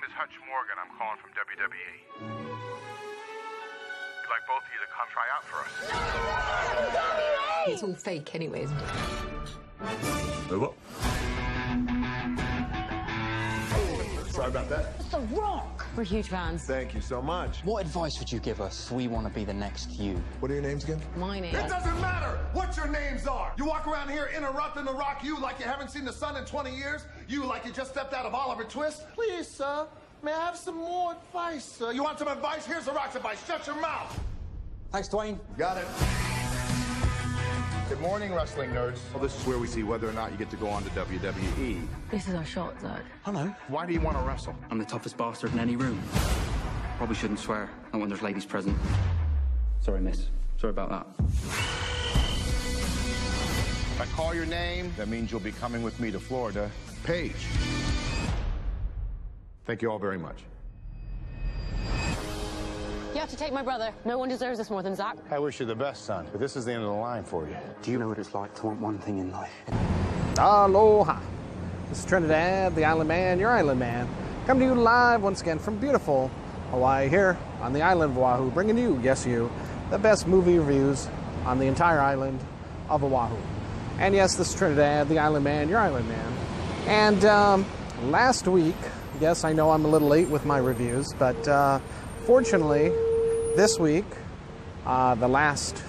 name is Hutch Morgan. I'm calling from WWE. We'd like both of you to come try out for us. It's all fake anyway, isn't it? Over. Sorry about that. It's The Rock. We're huge fans. Thank you so much. What advice would you give us? We want to be the next you. What are your names again? My name. It doesn't matter what your names are. You walk around here interrupting The Rock, you like you haven't seen the sun in 20 years. You like you just stepped out of Oliver Twist. Please, sir, may I have some more advice, sir? You want some advice? Here's The Rock's advice. Shut your mouth. Thanks, Dwayne. Got it. Good morning, wrestling nerds. Well, this is where we see whether or not you get to go on to WWE. This is our shot, Zach. Hello. Why do you want to wrestle? I'm the toughest bastard in any room. Probably shouldn't swear, not when there's ladies present. Sorry, miss. Sorry about that. If I call your name, that means you'll be coming with me to Florida. Paige. Thank you all very much. You have to take my brother. No one deserves this more than Zach. I wish you the best, son, but this is the end of the line for you. Do you know what it's like to want one thing in life? Aloha. This is Trinidad the Island Man, your Island Man. Coming to you live once again from beautiful Hawaii here on the island of Oahu, bringing you, yes you, the best movie reviews on the entire island of Oahu. And yes, this is Trinidad the Island Man, your Island Man. And last week, yes, I know I'm a little late with my reviews, but fortunately, this week, the last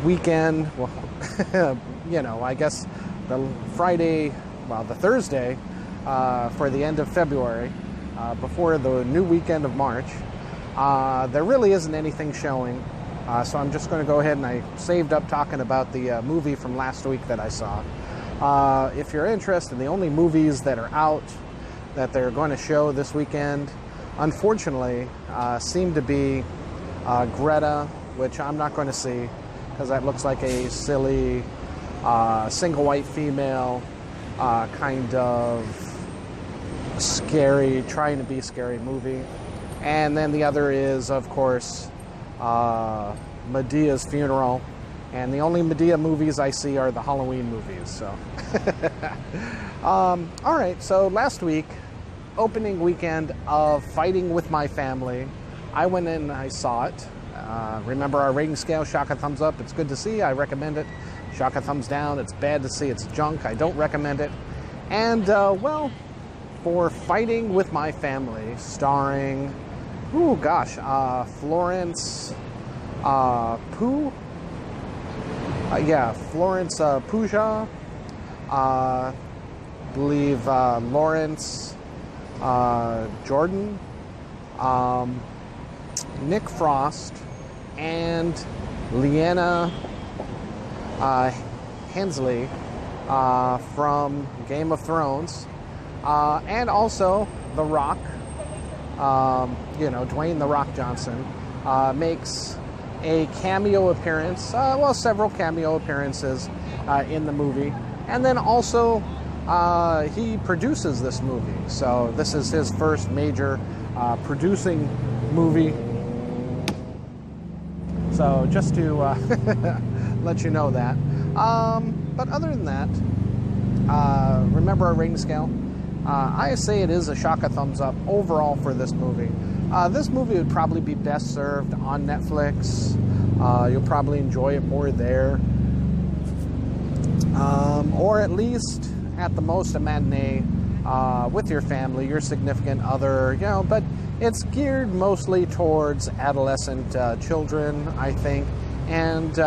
weekend, well, you know, I guess the Friday, well, the Thursday for the end of February, before the new weekend of March, there really isn't anything showing. So I'm just going to go ahead and I saved up talking about the movie from last week that I saw. If you're interested, the only movies that are out that they're going to show this weekend, unfortunately, seem to be Greta, which I'm not going to see because that looks like a silly single white female kind of scary, trying to be scary movie. And then the other is, of course, Medea's Funeral. And the only Medea movies I see are the Halloween movies. So, all right. So last week, opening weekend of Fighting with My Family, I went in and I saw it. Remember our rating scale, Shaka thumbs up, it's good to see, I recommend it. Shaka thumbs down, it's bad to see, it's junk, I don't recommend it. And, well, for Fighting with My Family, starring, oh gosh, Florence Pugh? Yeah, Florence Pugh, believe Lawrence Jordan, Nick Frost, and Leanna Hensley from Game of Thrones, and also The Rock, you know, Dwayne The Rock Johnson, makes a cameo appearance, well, several cameo appearances in the movie, and then also he produces this movie. So this is his first major producing movie. So just to let you know that. But other than that, remember our rating scale? I say it is a Shaka thumbs up overall for this movie. This movie would probably be best served on Netflix. You'll probably enjoy it more there. Or at least, at the most, a matinee with your family, your significant other, you know, but it's geared mostly towards adolescent children, I think, and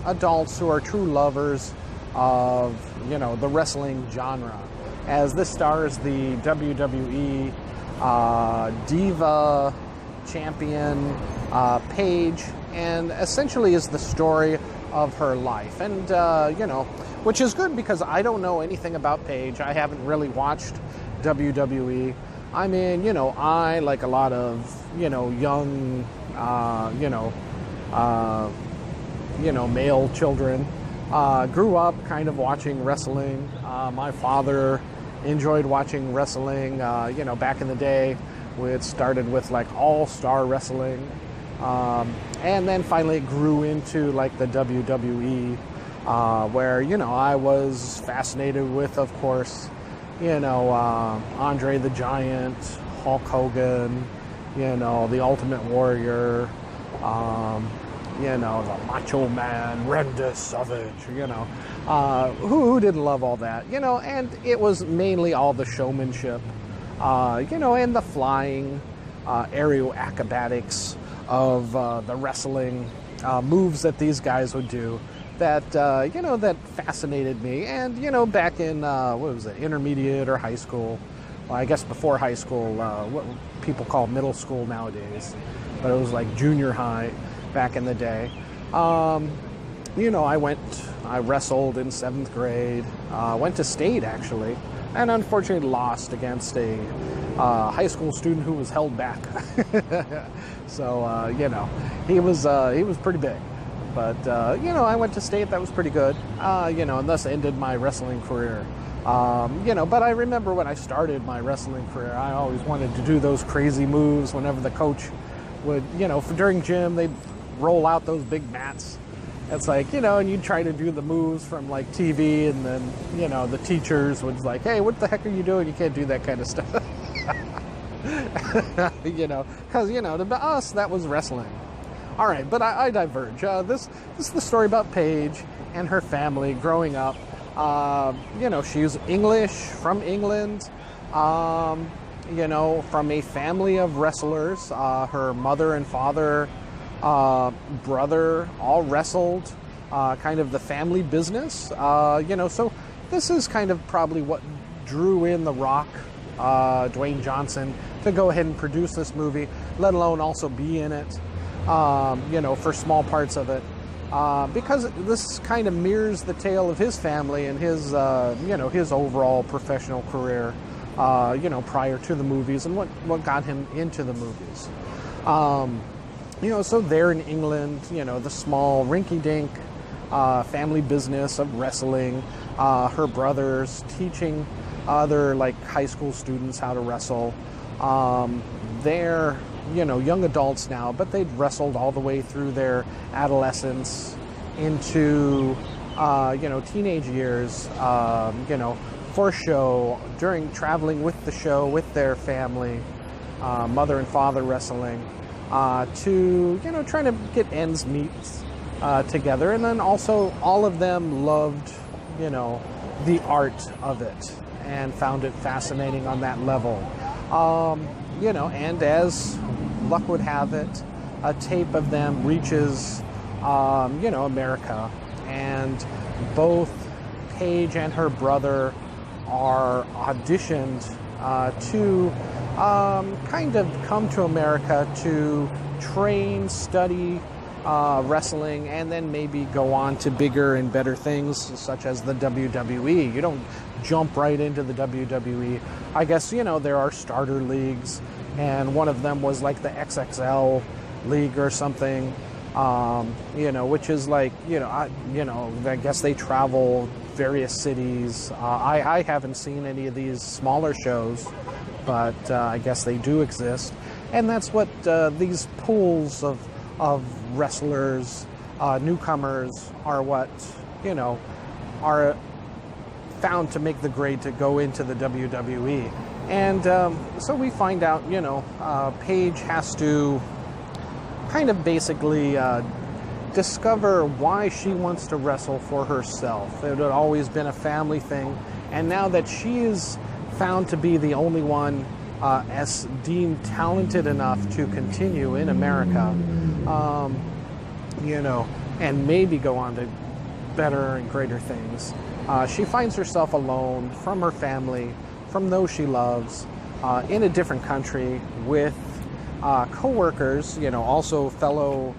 adults who are true lovers of, you know, the wrestling genre. As this stars the WWE Diva champion Paige, and essentially is the story of her life. And, you know, which is good because I don't know anything about Paige. I haven't really watched WWE. I mean, you know, I, like a lot of, you know, young, male children, grew up kind of watching wrestling. My father enjoyed watching wrestling, you know, back in the day. It started with like all-star wrestling. And then finally it grew into like the WWE, where, you know, I was fascinated with, of course, you know, Andre the Giant, Hulk Hogan, you know, the Ultimate Warrior, you know, the Macho Man, Randy Savage, you know. Who didn't love all that, you know? And it was mainly all the showmanship, you know, and the flying, aerial acrobatics of the wrestling moves that these guys would do that, you know, that fascinated me. And, you know, back in, what was it, intermediate or high school, well, I guess before high school, what people call middle school nowadays, but it was like junior high back in the day. You know, I wrestled in 7th grade, went to state actually, and unfortunately lost against a high school student who was held back. So, you know, he was pretty big. But, you know, I went to state, that was pretty good, you know, and thus ended my wrestling career. You know, but I remember when I started my wrestling career, I always wanted to do those crazy moves whenever the coach would, you know, during gym, they'd roll out those big mats. It's like, you know, and you'd try to do the moves from like TV, and then, you know, the teachers would like, hey, what the heck are you doing? You can't do that kind of stuff. You know, because, you know, to us, that was wrestling. All right, but I diverge. This is the story about Paige and her family growing up. You know, she's English, from England, you know, from a family of wrestlers. Her mother and father, brother, all wrestled, kind of the family business. You know, so this is kind of probably what drew in The Rock, Dwayne Johnson, to go ahead and produce this movie, let alone also be in it, you know, for small parts of it. Because this kind of mirrors the tale of his family and his, you know, his overall professional career, you know, prior to the movies, and what got him into the movies. You know, so there in England, you know, the small rinky-dink family business of wrestling, her brothers teaching other, like, high school students how to wrestle. They're, you know, young adults now, but they'd wrestled all the way through their adolescence into, you know, teenage years, you know, for show, during traveling with the show, with their family, mother and father wrestling, to, you know, trying to get ends meet together. And then also all of them loved, you know, the art of it and found it fascinating on that level. You know, and as luck would have it, a tape of them reaches, you know, America, and both Paige and her brother are auditioned to kind of come to America to train, study wrestling, and then maybe go on to bigger and better things, such as the WWE. You don't jump right into the WWE. I guess, you know, there are starter leagues, and one of them was like the XXL league or something, you know, which is like, you know, I guess they travel various cities. I haven't seen any of these smaller shows, but I guess they do exist. And that's what these pools of wrestlers, newcomers, are what, you know, are found to make the grade to go into the WWE. And so we find out, you know, Paige has to kind of basically discover why she wants to wrestle for herself. It had always been a family thing, and now that she is found to be the only one as deemed talented enough to continue in America, you know, and maybe go on to better and greater things, she finds herself alone from her family, from those she loves, in a different country with co-workers, you know, also fellow,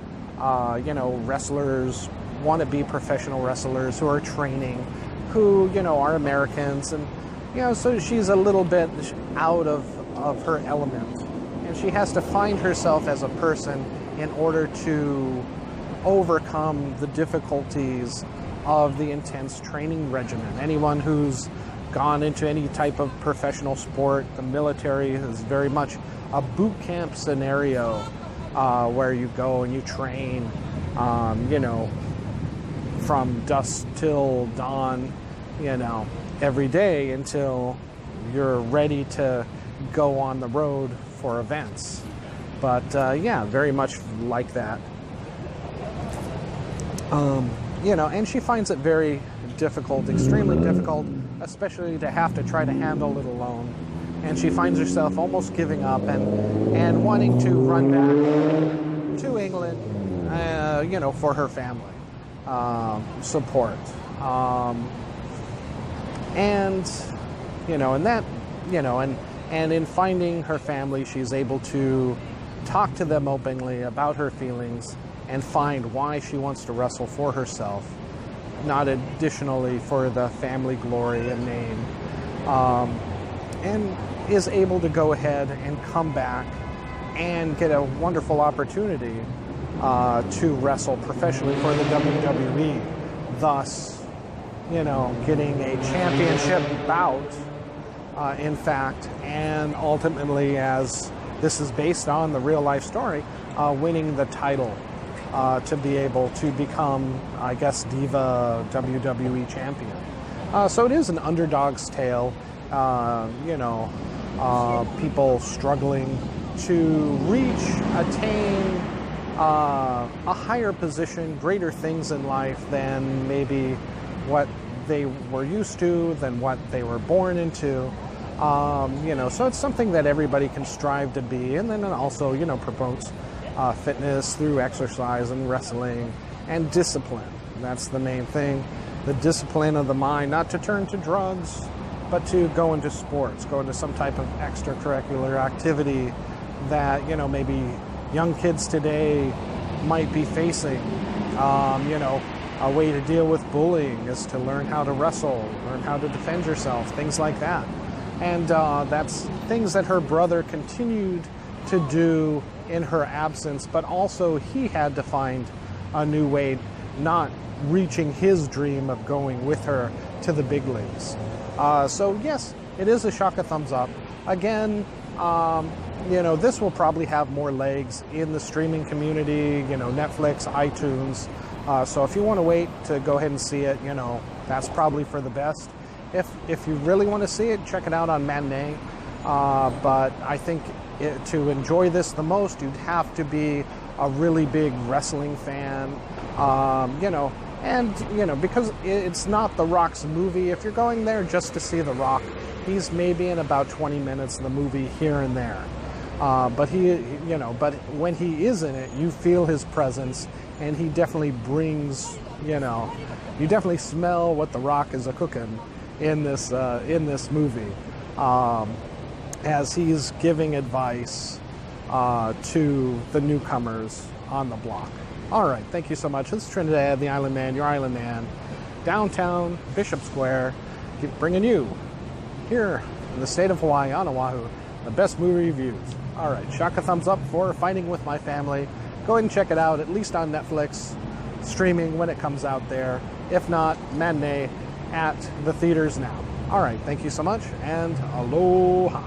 you know, wrestlers, wannabe professional wrestlers who are training, who, you know, are Americans. And, you know, so she's a little bit out of her element. And she has to find herself as a person in order to overcome the difficulties of the intense training regimen. Anyone who's gone into any type of professional sport, the military is very much a boot camp scenario, where you go and you train, you know, from dusk till dawn, you know, every day until, you're ready to go on the road for events. But yeah, very much like that. And she finds it very difficult, extremely difficult, especially to have to try to handle it alone. And she finds herself almost giving up and wanting to run back to England, for her family support. And in finding her family, she's able to talk to them openly about her feelings and find why she wants to wrestle for herself, not additionally for the family glory and name, and is able to go ahead and come back and get a wonderful opportunity to wrestle professionally for the WWE, thus, getting a championship bout, in fact, and ultimately, as this is based on the real life story, winning the title to be able to become, I guess, Diva WWE champion. So it is an underdog's tale, people struggling to attain a higher position, greater things in life than maybe what they were used to, than what they were born into. So it's something that everybody can strive to be, and then it also, promotes fitness through exercise and wrestling and discipline. That's the main thing, the discipline of the mind, not to turn to drugs, but to go into sports, go into some type of extracurricular activity that, maybe young kids today might be facing. A way to deal with bullying is to learn how to wrestle, learn how to defend yourself, things like that. And that's things that her brother continued to do in her absence, but also he had to find a new way, not reaching his dream of going with her to the big leagues. So yes, it is a shock of thumbs up. Again, this will probably have more legs in the streaming community, Netflix, iTunes. So if you want to wait to go ahead and see it, that's probably for the best. If you really want to see it, check it out on Matinee. But I think to enjoy this the most, you'd have to be a really big wrestling fan, because it's not The Rock's movie. If you're going there just to see The Rock, he's maybe in about 20 minutes of the movie here and there. But but when he is in it, you feel his presence, and he definitely brings, you definitely smell what The Rock is a-cooking in this movie, as he's giving advice to the newcomers on the block. All right, thank you so much. This is Trinidad the Island Man, your Island Man, downtown Bishop Square, keep bringing you here in the state of Hawaii, on Oahu, the best movie reviews. All right, shock a thumbs up for Fighting With My Family. Go ahead and check it out, at least on Netflix, streaming when it comes out there. If not, Matinee at the theaters now. All right, thank you so much, and aloha.